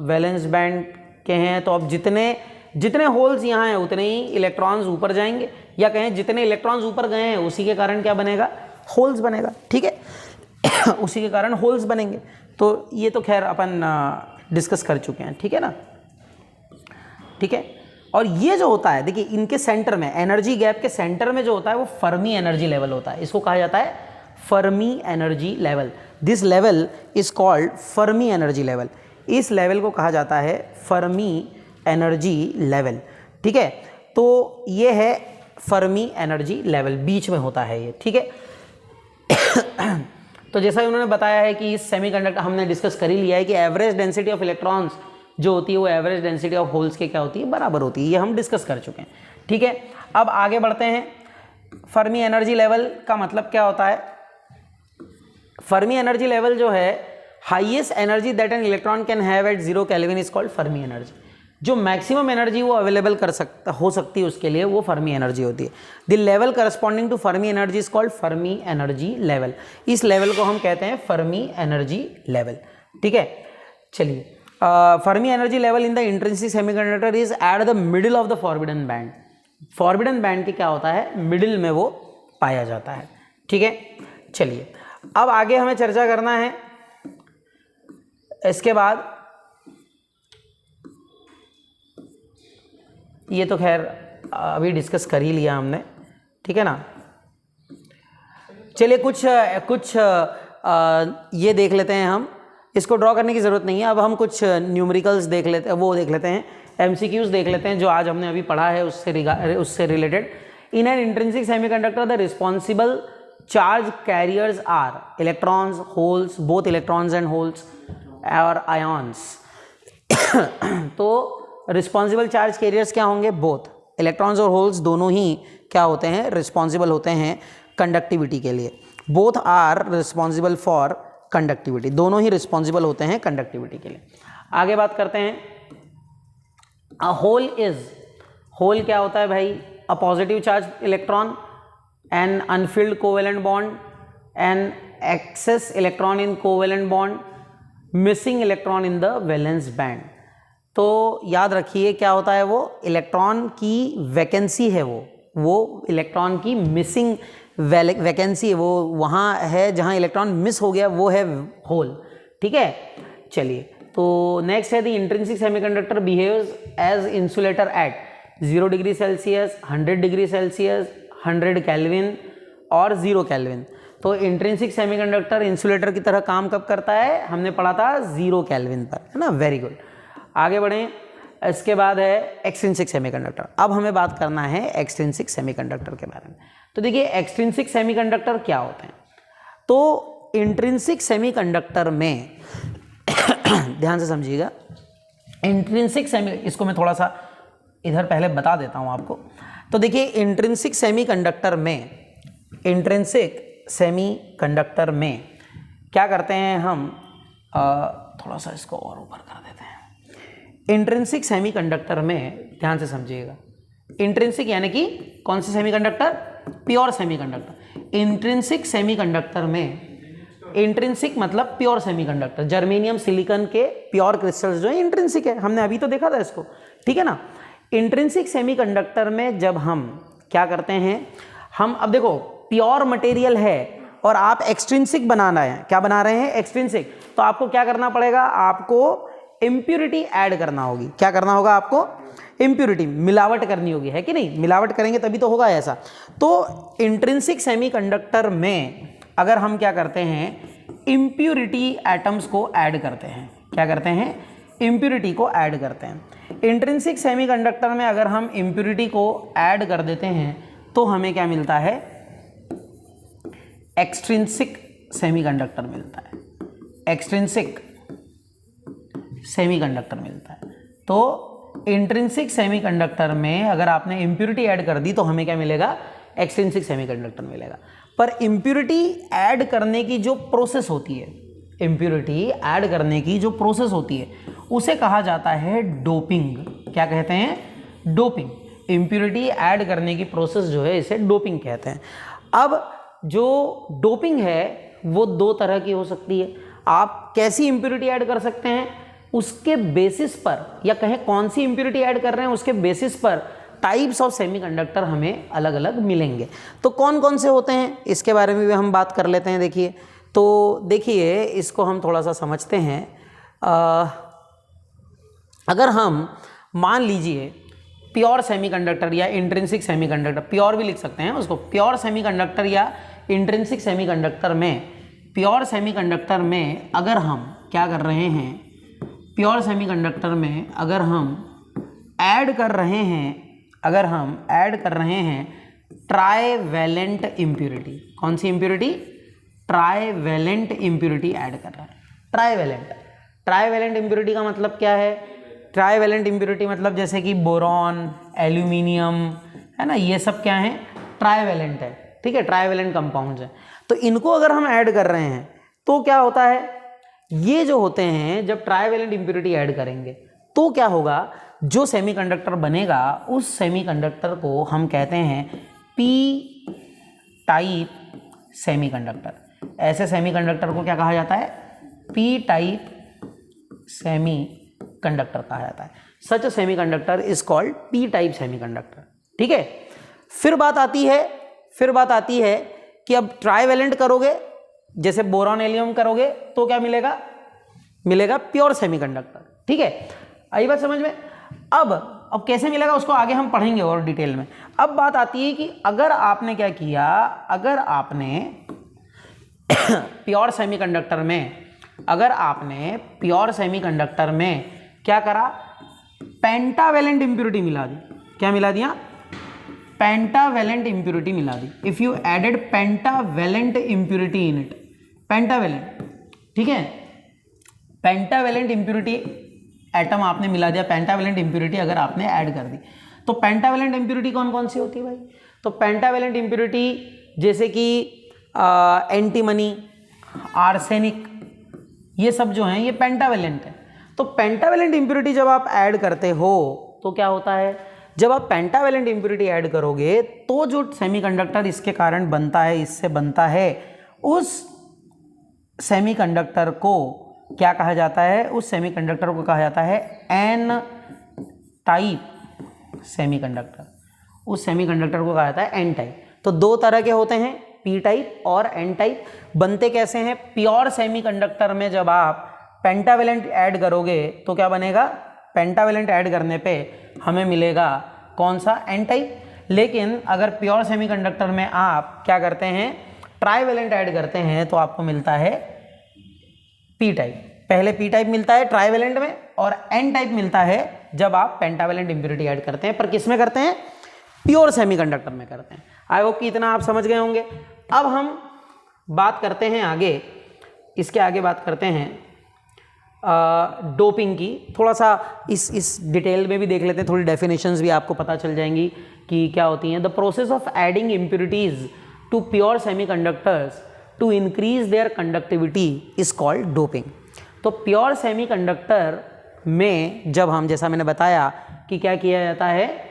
वैलेंस बैंड के हैं। तो अब जितने होल्स यहाँ हैं उतने ही इलेक्ट्रॉन्स ऊपर जाएंगे, या कहें जितने इलेक्ट्रॉन्स ऊपर गए हैं उसी के कारण क्या बनेगा, होल्स बनेगा, ठीक है। उसी के कारण होल्स बनेंगे। तो ये तो खैर अपन डिस्कस कर चुके हैं, ठीक है ना, ठीक है। और ये जो होता है देखिए इनके सेंटर में, एनर्जी गैप के सेंटर में जो होता है वो फर्मी एनर्जी लेवल होता है, इसको कहा जाता है Fermi energy level. This level is called Fermi energy level. इस लेवल को कहा जाता है फर्मी एनर्जी लेवल। ठीक है, तो ये है फर्मी एनर्जी लेवल, बीच में होता है ये। ठीक है, तो जैसा उन्होंने बताया है कि इस सेमीकंडक्टर हमने डिस्कस कर ही लिया है कि एवरेज डेंसिटी ऑफ इलेक्ट्रॉन्स जो होती है वो एवरेज डेंसिटी ऑफ होल्स के क्या होती है, बराबर होती है। ये हम डिस्कस कर चुके हैं। ठीक है, अब आगे बढ़ते हैं। फर्मी एनर्जी लेवल का मतलब क्या होता है? फर्मी एनर्जी लेवल जो है, highest energy that an electron can have at 0 kelvin is called Fermi energy. जो मैक्सिमम एनर्जी वो अवेलेबल हो सकती है उसके लिए वो फर्मी एनर्जी होती है। The level corresponding to Fermi energy is called Fermi energy level. इस लेवल को हम कहते हैं फर्मी एनर्जी लेवल। ठीक है, चलिए, Fermi energy level in the intrinsic semiconductor is at the middle of the forbidden band. Forbidden band के क्या होता है, मिडिल में वो पाया जाता है। ठीक है, चलिए अब आगे हमें चर्चा करना है। इसके बाद ये तो खैर अभी डिस्कस कर ही लिया हमने। ठीक है ना, चलिए कुछ ये देख लेते हैं हम। इसको ड्रॉ करने की ज़रूरत नहीं है। अब हम कुछ न्यूमेरिकल्स देख लेते हैं, एमसीक्यूज देख लेते हैं जो आज हमने अभी पढ़ा है उससे related. In an intrinsic semiconductor the responsible charge carriers are electrons, holes, both electrons and holes और आयॉन्स। तो रिस्पॉन्सिबल चार्ज कैरियर्स क्या होंगे? बोथ इलेक्ट्रॉन्स और होल्स दोनों ही क्या होते हैं, रिस्पॉन्सिबल होते हैं कंडक्टिविटी के लिए। Both are responsible for conductivity, दोनों ही रिस्पॉन्सिबल होते हैं कंडक्टिविटी के लिए। आगे बात करते हैं। अ होल क्या होता है भाई? A positive charge electron, an unfilled covalent bond, an excess electron in covalent bond, missing electron in the valence band. तो याद रखिए क्या होता है, वो इलेक्ट्रॉन की वैकेंसी है, वो इलेक्ट्रॉन की मिसिंग वैकेंसी है, वो वहाँ है जहाँ इलेक्ट्रॉन मिस हो गया, वो है होल। ठीक है, चलिए, तो नेक्स्ट है the intrinsic semiconductor behaves as insulator at 0 degree Celsius, 100 degree Celsius, 100 kelvin और 0 केल्विन। तो इंट्रिंसिक सेमीकंडक्टर इंसुलेटर की तरह काम कब करता है? हमने पढ़ा था 0 केल्विन पर, है ना। वेरी गुड, आगे बढ़ें। इसके बाद है एक्सट्रिंसिक सेमीकंडक्टर। अब हमें बात करना है एक्सट्रिंसिक सेमीकंडक्टर के बारे में। तो देखिए एक्सट्रिंसिक सेमीकंडक्टर क्या होते हैं। तो इंट्रिंसिक सेमीकंडक्टर में ध्यान से समझिएगा, इसको मैं थोड़ा सा इधर पहले बता देता हूं आपको। तो देखिए इंट्रिंसिक सेमीकंडक्टर में क्या करते हैं हम, थोड़ा सा इसको और ऊपर कर देते हैं। इंट्रिंसिक सेमीकंडक्टर में ध्यान से समझिएगा, इंट्रिंसिक यानी कि कौन से semiconductor? Pure semiconductor. Intrinsic semiconductor में, इंट्रिंसिक मतलब प्योर सेमीकंडक्टर, जर्मेनियम सिलिकॉन के प्योर क्रिस्टल्स जो है इंट्रिंसिक है, हमने अभी तो देखा था इसको। ठीक है ना। इंट्रिंसिक सेमीकंडक्टर में जब हम क्या करते हैं, हम अब देखो प्योर मटेरियल है और आप एक्सट्रिंसिक बनाना है, क्या बना रहे हैं? एक्सट्रिंसिक। तो आपको क्या करना पड़ेगा? आपको इम्प्यूरिटी ऐड करना होगी। क्या करना होगा आपको? इम्प्यूरिटी, मिलावट करनी होगी, है कि नहीं? मिलावट करेंगे तभी तो होगा ऐसा। तो इंट्रिंसिक सेमीकंडक्टर में अगर हम क्या करते हैं, इम्प्यूरिटी एटम्स को ऐड करते हैं। क्या करते हैं? इम्प्यूरिटी को ऐड करते हैं। इंट्रिंसिक सेमीकंडक्टर में अगर हम इम्प्यूरिटी को ऐड कर देते हैं तो हमें क्या मिलता है? एक्सट्रिंसिक सेमीकंडक्टर मिलता है। एक्सट्रिंसिक सेमीकंडक्टर मिलता है। तो इंट्रिंसिक सेमीकंडक्टर में अगर आपने इम्प्यूरिटी ऐड कर दी तो हमें क्या मिलेगा? एक्सट्रिंसिक सेमीकंडक्टर मिलेगा। पर इम्प्यूरिटी ऐड करने की जो प्रोसेस होती है, इम्प्यूरिटी ऐड करने की जो प्रोसेस होती है उसे कहा जाता है डोपिंग। क्या कहते हैं? डोपिंग। इम्प्यूरिटी ऐड करने की प्रोसेस जो है इसे डोपिंग कहते हैं। अब जो डोपिंग है वो दो तरह की हो सकती है। आप कैसी इम्प्यूरिटी ऐड कर सकते हैं, उसके बेसिस पर, या कहें कौन सी इम्प्यूरिटी ऐड कर रहे हैं उसके बेसिस पर टाइप्स ऑफ सेमीकंडक्टर हमें अलग अलग मिलेंगे। तो कौन कौन से होते हैं इसके बारे में भी हम बात कर लेते हैं। देखिए, तो देखिए इसको हम थोड़ा सा समझते हैं। अगर हम मान लीजिए प्योर सेमीकंडक्टर या इंट्रिंसिक सेमीकंडक्टर, प्योर भी लिख सकते हैं उसको, प्योर सेमीकंडक्टर या इंट्रिंसिक सेमीकंडक्टर में, प्योर सेमीकंडक्टर में अगर हम क्या कर रहे हैं, प्योर सेमीकंडक्टर में अगर हम ऐड कर रहे हैं ट्राईवैलेंट इम्प्यूरिटी। कौन सी इम्प्यूरिटी? ट्राईवैलेंट इम्प्यूरिटी ऐड कर रहा है। ट्राईवैलेंट इम्प्यूरिटी का मतलब क्या है? ट्राईवैलेंट इम्प्यूरिटी मतलब जैसे कि बोरॉन, एल्यूमिनियम, है ना, ये सब क्या है? ट्राईवैलेंट है, ठीक है, ट्राईवैलेंट कंपाउंड्स हैं। तो इनको अगर हम ऐड कर रहे हैं तो क्या होता है, ये जो होते हैं जब ट्राईवैलेंट इम्प्यूरिटी ऐड करेंगे तो क्या होगा, जो सेमीकंडक्टर बनेगा उस सेमीकंडक्टर को हम कहते हैं पी टाइप सेमीकंडक्टर। ऐसे सेमीकंडक्टर को क्या कहा जाता है? पी टाइप सेमीकंडक्टर कहा जाता है। Such semiconductor is called P type semiconductor, ठीक है। फिर बात आती है कि अब ट्राईवैलेंट करोगे, जैसे बोरॉन एलियम करोगे तो क्या मिलेगा प्योर सेमीकंडक्टर, ठीक है। आई बात समझ में? अब कैसे मिलेगा उसको आगे हम पढ़ेंगे और डिटेल में। अब बात आती है कि अगर आपने क्या किया, अगर आपने प्योर सेमीकंडक्टर में क्या करा, पेंटावैलेंट इंप्यूरिटी मिला दी। क्या मिला दिया? पेंटावैलेंट इंप्यूरिटी मिला दी। If you added pentavalent impurity in it, pentavalent, ठीक है, पेंटावैलेंट इंप्यूरिटी एटम आपने मिला दिया, पेंटावैलेंट इंप्यूरिटी अगर आपने ऐड कर दी, तो पेंटावैलेंट इंप्यूरिटी कौन कौन सी होती है भाई? तो पेंटावैलेंट इंप्यूरिटी जैसे कि एंटीमनी, आर्सेनिक, ये सब जो हैं ये पेंटावैलेंट है। तो पेंटावैलेंट इंप्यूरिटी जब आप ऐड करते हो तो क्या होता है, जब आप पेंटावैलेंट इंप्यूरिटी ऐड करोगे तो जो सेमीकंडक्टर इसके कारण बनता है, इससे बनता है, उस सेमीकंडक्टर को क्या कहा जाता है? उस सेमीकंडक्टर को कहा जाता है एन टाइप सेमीकंडक्टर। उस सेमीकंडक्टर को कहा जाता है एन टाइप। तो दो तरह के होते हैं, पी टाइप और एन टाइप। बनते कैसे हैं? प्योर सेमीकंडक्टर में जब आप पेंटावैलेंट ऐड करोगे तो क्या बनेगा? पेंटावैलेंट ऐड करने पे हमें मिलेगा कौन सा? N type. लेकिन अगर प्योर सेमीकंडक्टर में आप क्या करते हैं, ट्राईवैलेंट ऐड करते हैं तो आपको मिलता है पी टाइप। पहले पी टाइप मिलता है ट्राईवैलेंट में और एन टाइप मिलता है जब आप पेंटावैलेंट इंप्यूरिटी ऐड करते हैं। पर किस में करते हैं? प्योर सेमीकंडक्टर में करते हैं। आई होप कि इतना आप समझ गए होंगे। अब हम बात करते हैं आगे, इसके आगे बात करते हैं डोपिंग की। थोड़ा सा इस डिटेल में भी देख लेते हैं, थोड़ी डेफिनेशंस भी आपको पता चल जाएंगी कि क्या होती हैं। The process of adding impurities to pure semiconductors to increase their conductivity is called doping. तो प्योर सेमीकंडक्टर में जब हम, जैसा मैंने बताया कि क्या किया जाता है,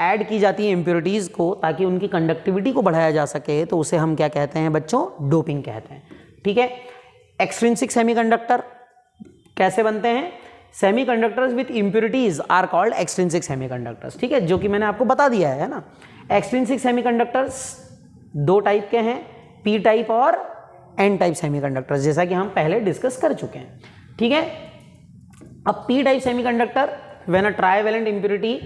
ऐड की जाती है इम्प्यूरिटीज़ को ताकि उनकी कंडक्टिविटी को बढ़ाया जा सके, तो उसे हम क्या कहते हैं बच्चों? डोपिंग कहते हैं, ठीक है। एक्सट्रिंसिक सेमीकंडक्टर कैसे बनते हैं? Semiconductors with impurities are called extrinsic semiconductors, ठीक है, जो कि मैंने आपको बता दिया है ना। एक्सट्रिंसिक सेमीकंडक्टर्स दो टाइप के हैं, पी टाइप और एन टाइप सेमीकंडक्टर्स, जैसा कि हम पहले डिस्कस कर चुके हैं, ठीक है। अब P type semiconductor when a trivalent impurity,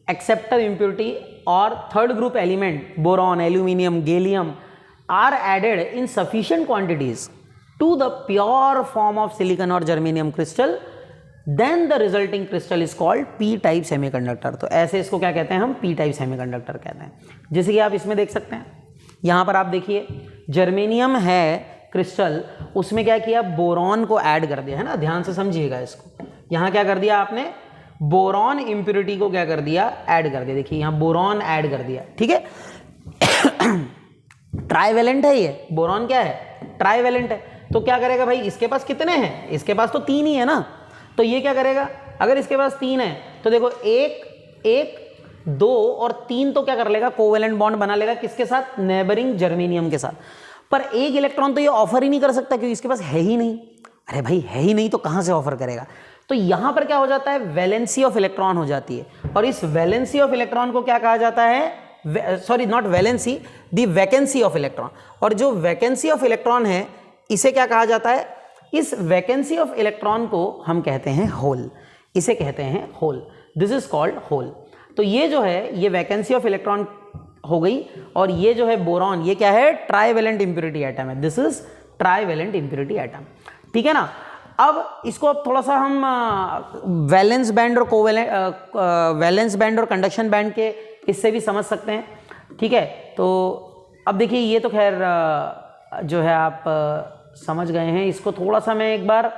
acceptor impurity और third group element boron, aluminium, gallium are added in sufficient quantities to the pure form of silicon और germanium crystal, then the resulting crystal is called P type semiconductor. तो ऐसे इसको क्या कहते हैं हम? P type semiconductor कहते हैं। जैसे कि आप इसमें देख सकते हैं, यहाँ पर आप देखिए जर्मेनियम है क्रिस्टल, उसमें क्या किया? बोरॉन को ऐड कर दिया है ना, ध्यान से समझिएगा इसको। यहाँ क्या कर दिया आपने? बोरॉन इम्प्यूरिटी को क्या कर दिया? ऐड कर दिया। देखिए यहाँ बोरॉन ऐड कर दिया, ठीक है। ट्राईवैलेंट है ये, बोरॉन क्या है? ट्राईवैलेंट है। तो क्या करेगा भाई? इसके पास कितने हैं? इसके पास तो 3 ही है ना। तो ये क्या करेगा? अगर इसके पास 3 है तो देखो 1, 2 और 3 तो क्या कर लेगा? कोवेलेंट बॉन्ड बना लेगा किसके साथ? नेबरिंग जर्मेनियम के साथ। पर एक इलेक्ट्रॉन तो ये ऑफर ही नहीं कर सकता क्योंकि इसके पास है ही नहीं। अरे भाई है ही नहीं तो कहाँ से ऑफर करेगा? तो यहाँ पर क्या हो जाता है? वैलेंसी ऑफ इलेक्ट्रॉन हो जाती है। और इस वैलेंसी ऑफ इलेक्ट्रॉन को क्या कहा जाता है? Sorry not valency, the vacancy of electron. और जो वैकेंसी ऑफ इलेक्ट्रॉन है इसे क्या कहा जाता है? इस वैकेंसी ऑफ इलेक्ट्रॉन को हम कहते हैं होल। इसे कहते हैं hole. This is called hole. तो ये जो है, ये वैकेंसी ऑफ इलेक्ट्रॉन हो गई, और ये जो है बोरॉन, ये क्या है, ट्राईवेलेंट इम्प्योरिटी एटम है, this is trivalent impurity atom, ठीक है ना। अब इसको अब थोड़ा सा हम वैलेंस बैंड और वैलेंस बैंड और कंडक्शन बैंड के इससे भी समझ सकते हैं, ठीक है। तो अब देखिए ये तो खैर जो है आप समझ गए हैं, इसको थोड़ा सा मैं एक बार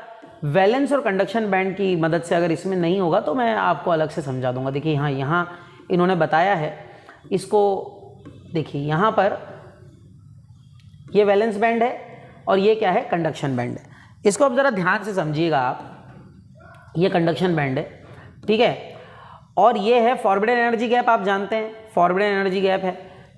वैलेंस और कंडक्शन बैंड की मदद से, अगर इसमें नहीं होगा तो मैं आपको अलग से समझा दूंगा। देखिए हाँ, यहाँ इन्होंने बताया है, इसको देखिए यहाँ पर ये वैलेंस बैंड है और ये क्या है, कंडक्शन बैंड है। इसको अब ज़रा ध्यान से समझिएगा आप, ये कंडक्शन बैंड है, ठीक है, और ये है फॉरबिडन एनर्जी गैप, आप जानते हैं फॉरबिडन एनर्जी गैप है,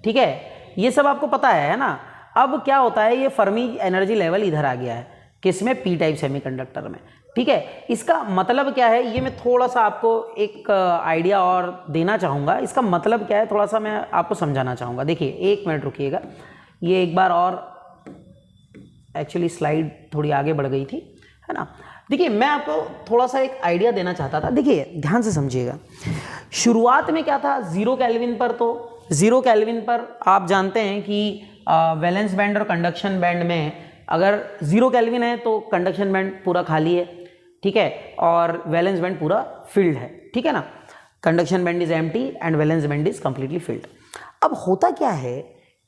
ठीक है, ये सब आपको पता है ना। अब क्या होता है, ये फर्मी एनर्जी लेवल इधर आ गया है, किसमें, पी टाइप सेमीकंडक्टर में, ठीक है। इसका मतलब क्या है, ये मैं थोड़ा सा आपको एक आइडिया और देना चाहूँगा, इसका मतलब क्या है थोड़ा सा मैं आपको समझाना चाहूँगा। देखिए 1 मिनट रुकिएगा, ये एक बार और, एक्चुअली स्लाइड थोड़ी आगे बढ़ गई थी, है ना। देखिए मैं आपको थोड़ा सा एक आइडिया देना चाहता था, देखिए ध्यान से समझिएगा। शुरुआत में क्या था, 0 केल्विन पर, तो 0 केल्विन पर आप जानते हैं कि वैलेंस बैंड और कंडक्शन बैंड में अगर 0 केल्विन है तो कंडक्शन बैंड पूरा खाली है, ठीक है, और वैलेंस बैंड पूरा फिल्ड है, ठीक है ना। Conduction band is empty and valence band is completely filled. अब होता क्या है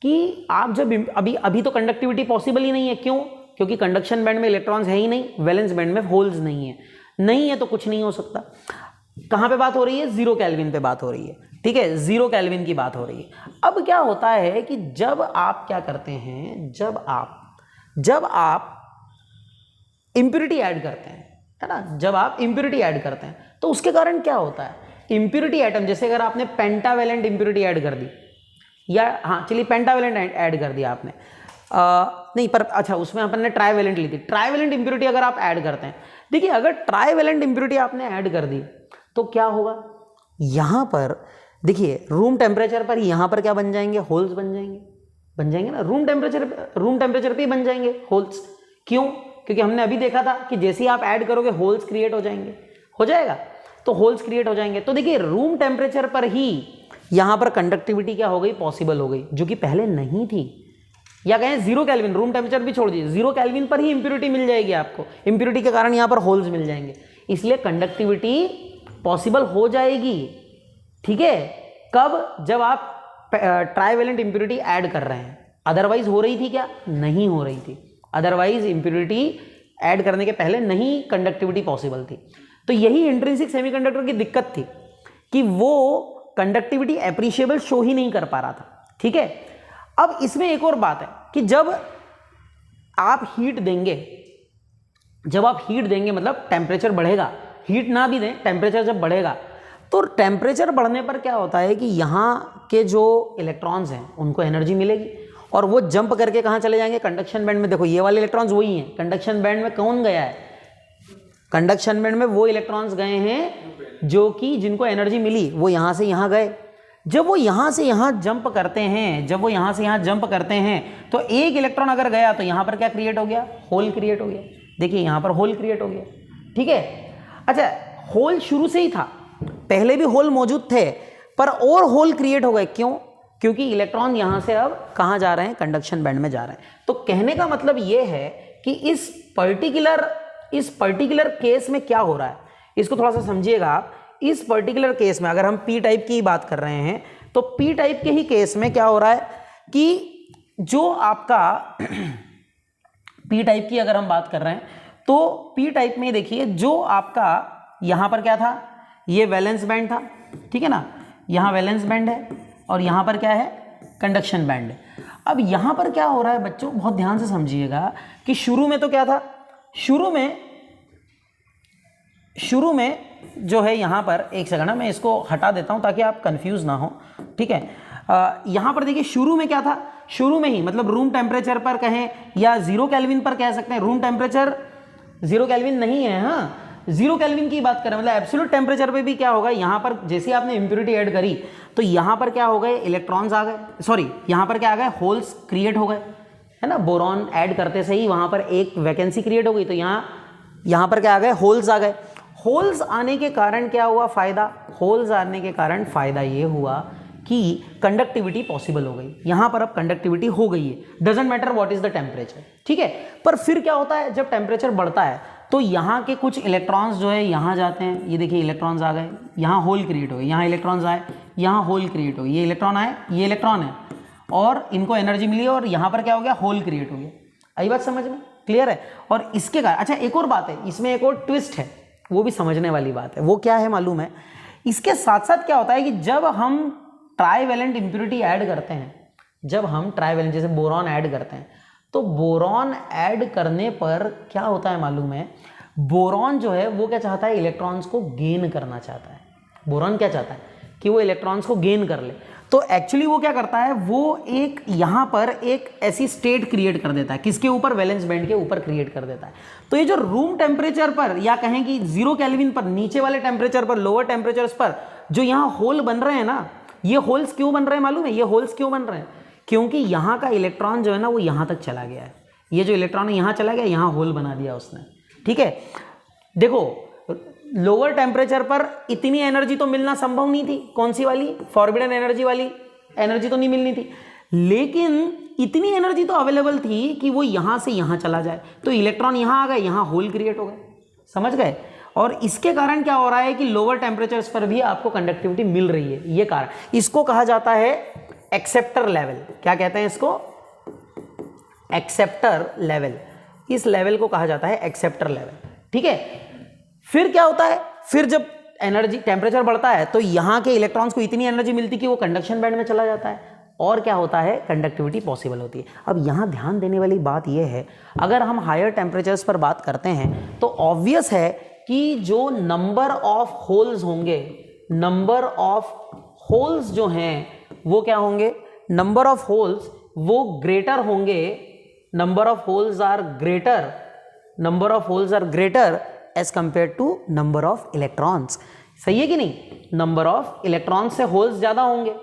कि आप जब अभी तो कंडक्टिविटी पॉसिबल ही नहीं है, क्यों, क्योंकि कंडक्शन बैंड में इलेक्ट्रॉन्स है ही नहीं, वैलेंस बैंड में होल्स नहीं है तो कुछ नहीं हो सकता। कहाँ पे बात हो रही है, 0 केल्विन पे बात हो रही है, ठीक है, 0 केल्विन की बात हो रही है। अब क्या होता है कि जब आप क्या करते हैं, जब आप इंप्योरिटी ऐड करते हैं, है ना, जब आप इंप्योरिटी ऐड करते हैं तो उसके कारण क्या होता है, इंप्योरिटी एटम, जैसे अगर आपने पेंटावेलेंट इंप्योरिटी ऐड कर दी, या हाँ चलिए पेंटावेलेंट ऐड कर दिया आपने, नहीं पर अच्छा उसमें अपन ने ट्राईवेलेंट ली थी, ट्राईवेलेंट इंप्योरिटी अगर आप ऐड करते हैं, देखिए अगर ट्राईवेलेंट इंप्योरिटी आपने ऐड कर दी तो क्या होगा, यहाँ पर देखिए रूम टेम्परेचर पर यहाँ पर क्या बन जाएंगे, होल्स बन जाएंगे ना, रूम टेम्परेचर पे बन जाएंगे होल्स। क्यों, क्योंकि हमने अभी देखा था कि जैसे ही आप ऐड करोगे होल्स क्रिएट हो जाएगा, तो होल्स क्रिएट हो जाएंगे। तो देखिए रूम टेम्परेचर पर ही यहाँ पर कंडक्टिविटी क्या हो गई, पॉसिबल हो गई, जो कि पहले नहीं थी। या कहें 0 केल्विन, रूम टेम्परेचर भी छोड़ दीजिए, 0 केल्विन पर ही इंप्योरिटी मिल जाएगी आपको, इंप्योरिटी के कारण यहाँ पर होल्स मिल जाएंगे, इसलिए कंडक्टिविटी पॉसिबल हो जाएगी, ठीक है। कब, जब आप ट्राईवेलेंट इंप्योरिटी ऐड कर रहे हैं, अदरवाइज हो रही थी क्या, नहीं हो रही थी, अदरवाइज इंप्योरिटी ऐड करने के पहले नहीं कंडक्टिविटी पॉसिबल थी। तो यही इंट्रिंसिक सेमीकंडक्टर की दिक्कत थी कि वो कंडक्टिविटी एप्रिशिएबल शो ही नहीं कर पा रहा था, ठीक है। अब इसमें एक और बात है कि जब आप हीट देंगे मतलब टेम्परेचर बढ़ेगा, हीट ना भी दें, टेम्परेचर जब बढ़ेगा तो टेम्परेचर बढ़ने पर क्या होता है कि यहाँ के जो इलेक्ट्रॉन्स हैं उनको एनर्जी मिलेगी और वो जंप करके कहाँ चले जाएंगे, कंडक्शन बैंड में। देखो ये वाले इलेक्ट्रॉन्स वही हैं, कंडक्शन बैंड में कौन गया है, कंडक्शन बैंड में वो इलेक्ट्रॉन्स गए हैं जो कि जिनको एनर्जी मिली, वो यहाँ से यहाँ गए। जब वो यहाँ से यहाँ जंप करते हैं तो एक इलेक्ट्रॉन अगर गया तो यहाँ पर क्या क्रिएट हो गया, होल क्रिएट हो गया। देखिए यहाँ पर होल क्रिएट हो गया, ठीक है। अच्छा होल शुरू से ही था, पहले भी होल मौजूद थे, पर और होल क्रिएट हो गए, क्यों, क्योंकि इलेक्ट्रॉन यहाँ से अब कहाँ जा रहे हैं, कंडक्शन बैंड में जा रहे हैं। तो कहने का मतलब ये है कि इस पर्टिकुलर केस में क्या हो रहा है, इसको थोड़ा सा समझिएगा आप। इस पर्टिकुलर केस में अगर हम पी टाइप की बात कर रहे हैं तो पी टाइप के ही केस में क्या हो रहा है कि जो आपका पी टाइप की अगर हम बात कर रहे हैं तो पी टाइप में देखिए जो आपका यहाँ पर क्या था, ये वैलेंस बैंड था, ठीक है ना, यहाँ वैलेंस बैंड है और यहाँ पर क्या है, कंडक्शन बैंड है। अब यहाँ पर क्या हो रहा है बच्चों, बहुत ध्यान से समझिएगा कि शुरू में तो क्या था, शुरू में जो है यहाँ पर, एक सेकंड मैं इसको हटा देता हूँ ताकि आप कंफ्यूज ना हो, ठीक है। यहाँ पर देखिए शुरू में क्या था, शुरू में ही मतलब रूम टेम्परेचर पर कहें या 0 केल्विन पर कह सकते हैं, रूम टेम्परेचर 0 केल्विन नहीं है, हाँ 0 केल्विन की बात करें, मतलब एब्सोल्यूट टेम्परेचर पे भी क्या होगा, यहाँ पर जैसे आपने इंप्योरिटी ऐड करी तो यहाँ पर क्या हो गए, इलेक्ट्रॉन्स आ गए, सॉरी यहाँ पर क्या आ गए, होल्स क्रिएट हो गए, है ना। बोरॉन ऐड करते से ही वहाँ पर एक वैकेंसी क्रिएट हो गई, तो यहाँ पर क्या आ गए, होल्स आ गए। होल्स आने के कारण क्या हुआ फायदा, होल्स आने के कारण फायदा ये हुआ कि कंडक्टिविटी पॉसिबल हो गई, यहाँ पर अब कंडक्टिविटी हो गई है, doesn't matter what is the temperature, ठीक है। पर फिर क्या होता है, जब टेम्परेचर बढ़ता है तो यहाँ के कुछ इलेक्ट्रॉन्स जो है यहाँ जाते हैं, ये देखिए इलेक्ट्रॉन्स आ गए, यहाँ होल क्रिएट हो गए, यहाँ इलेक्ट्रॉन्स आए, यहाँ होल क्रिएट हो गए, ये इलेक्ट्रॉन आए, ये इलेक्ट्रॉन है और इनको एनर्जी मिली और यहाँ पर क्या हो गया, होल क्रिएट हो गया। आई बात समझ में, क्लियर है। और इसके कारण अच्छा एक और बात है, इसमें एक और ट्विस्ट है, वो भी समझने वाली बात है। वो क्या है मालूम है, इसके साथ साथ क्या होता है कि जब हम ट्राईवैलेंट इंप्योरिटी ऐड करते हैं, जब हम ट्राईवैलेंट जैसे बोरॉन ऐड करते हैं, तो बोरॉन ऐड करने पर क्या होता है मालूम है, बोरॉन जो है वो क्या चाहता है, इलेक्ट्रॉन्स को गेन करना चाहता है। बोरॉन क्या चाहता है कि वो इलेक्ट्रॉन्स को गेन कर ले, तो एक्चुअली वो क्या करता है, वो एक यहाँ पर एक ऐसी स्टेट क्रिएट कर देता है, किसके ऊपर, वैलेंस बैंड के ऊपर क्रिएट कर देता है। तो ये जो रूम टेम्परेचर पर या कहें कि 0 केल्विन पर, नीचे वाले टेम्परेचर पर, लोअर टेम्परेचर्स पर जो यहाँ होल बन रहे हैं ना, ये होल्स क्यों बन रहे हैं मालूम है, ये होल्स क्यों बन रहे हैं, क्योंकि यहाँ का इलेक्ट्रॉन जो है ना वो यहाँ तक चला गया है, ये जो इलेक्ट्रॉन है यहाँ चला गया, यहाँ होल बना दिया उसने, ठीक है। देखो लोअर टेम्परेचर पर इतनी एनर्जी तो मिलना संभव नहीं थी, कौन सी वाली, फॉरबिडन एनर्जी वाली एनर्जी तो नहीं मिलनी थी, लेकिन इतनी एनर्जी तो अवेलेबल थी कि वो यहाँ से यहाँ चला जाए, तो इलेक्ट्रॉन यहाँ आ गए, यहाँ होल क्रिएट हो गए, समझ गए। और इसके कारण क्या हो रहा है कि लोअर टेम्परेचर्स पर भी आपको कंडक्टिविटी मिल रही है, ये कारण, इसको कहा जाता है एक्सेप्टर लेवल। क्या कहते हैं इसको, एक्सेप्टर लेवल, इस लेवल को कहा जाता है एक्सेप्टर लेवल, ठीक है। फिर क्या होता है, फिर जब एनर्जी टेम्परेचर बढ़ता है तो यहाँ के इलेक्ट्रॉन्स को इतनी एनर्जी मिलती कि वो कंडक्शन बैंड में चला जाता है और क्या होता है, कंडक्टिविटी पॉसिबल होती है। अब यहाँ ध्यान देने वाली बात यह है, अगर हम हायर टेम्परेचर्स पर बात करते हैं तो ऑब्वियस है कि जो नंबर ऑफ होल्स होंगे, नंबर ऑफ होल्स जो हैं वो क्या होंगे, नंबर ऑफ होल्स वो ग्रेटर होंगे, number of holes are greater, number of holes are greater as compare to number of electrons. सही है कि नहीं, नंबर ऑफ इलेक्ट्रॉन्स से होल्स ज्यादा होंगे,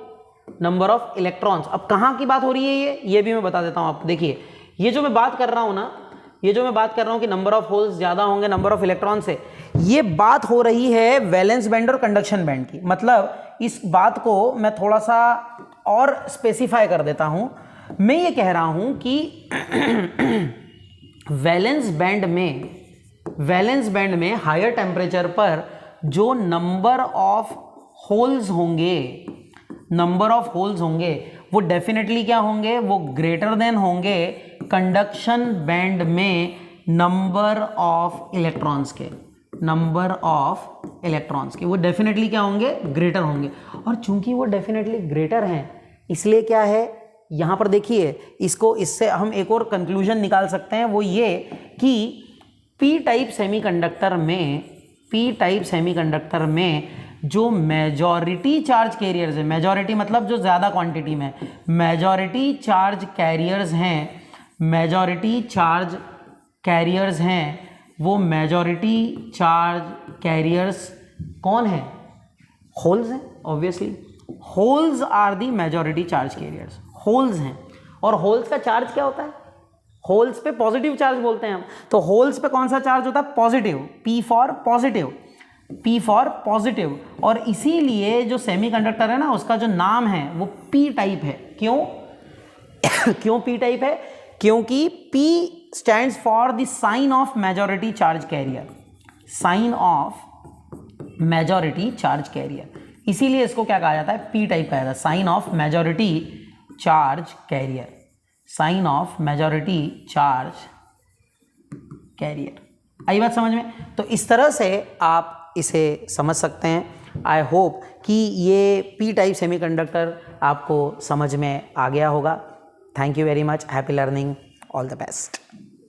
नंबर ऑफ इलेक्ट्रॉन्स। अब कहाँ की बात हो रही है ये भी मैं बता देता हूँ आपको। देखिए ये जो मैं बात कर रहा हूँ ना, ये जो मैं बात कर रहा हूँ कि नंबर ऑफ होल्स ज्यादा होंगे नंबर ऑफ इलेक्ट्रॉन से, ये बात हो रही है वैलेंस बैंड और कंडक्शन बैंड की। मतलब इस बात को मैं थोड़ा सा और स्पेसिफाई कर देता हूँ। मैं ये कह रहा हूँ कि वैलेंस बैंड में हायर टेम्परेचर पर जो नंबर ऑफ होल्स होंगे वो डेफिनेटली क्या होंगे, वो ग्रेटर देन होंगे कंडक्शन बैंड में नंबर ऑफ इलेक्ट्रॉन्स के, वो डेफिनेटली क्या होंगे, ग्रेटर होंगे। और चूंकि वो डेफिनेटली ग्रेटर हैं, इसलिए क्या है यहाँ पर देखिए, इससे हम एक और कंक्लूजन निकाल सकते हैं, वो ये कि पी टाइप सेमीकंडक्टर में जो मेजॉरिटी चार्ज कैरियर्स है, मेजॉरिटी मतलब जो ज़्यादा क्वांटिटी में, मेजॉरिटी चार्ज कैरियर्स हैं, वो मेजॉरिटी चार्ज कैरियर्स कौन है, होल्स हैं। Obviously holes are the majority charge carriers, holes हैं। और होल्स का चार्ज क्या होता है, होल्स पे पॉजिटिव चार्ज बोलते हैं हम, तो होल्स पे कौन सा चार्ज होता है, पॉजिटिव, P फॉर पॉजिटिव। और इसीलिए जो सेमीकंडक्टर है ना, उसका जो नाम है वो P टाइप है। क्यों P टाइप है, क्योंकि P stands for the sign of majority charge carrier, इसीलिए इसको क्या कहा जाता है, P टाइप कहा जाता है, sign of majority charge carrier. आई बात समझ में। तो इस तरह से आप इसे समझ सकते हैं। आई होप कि ये P टाइप सेमीकंडक्टर आपको समझ में आ गया होगा। Thank you very much, happy learning, all the best.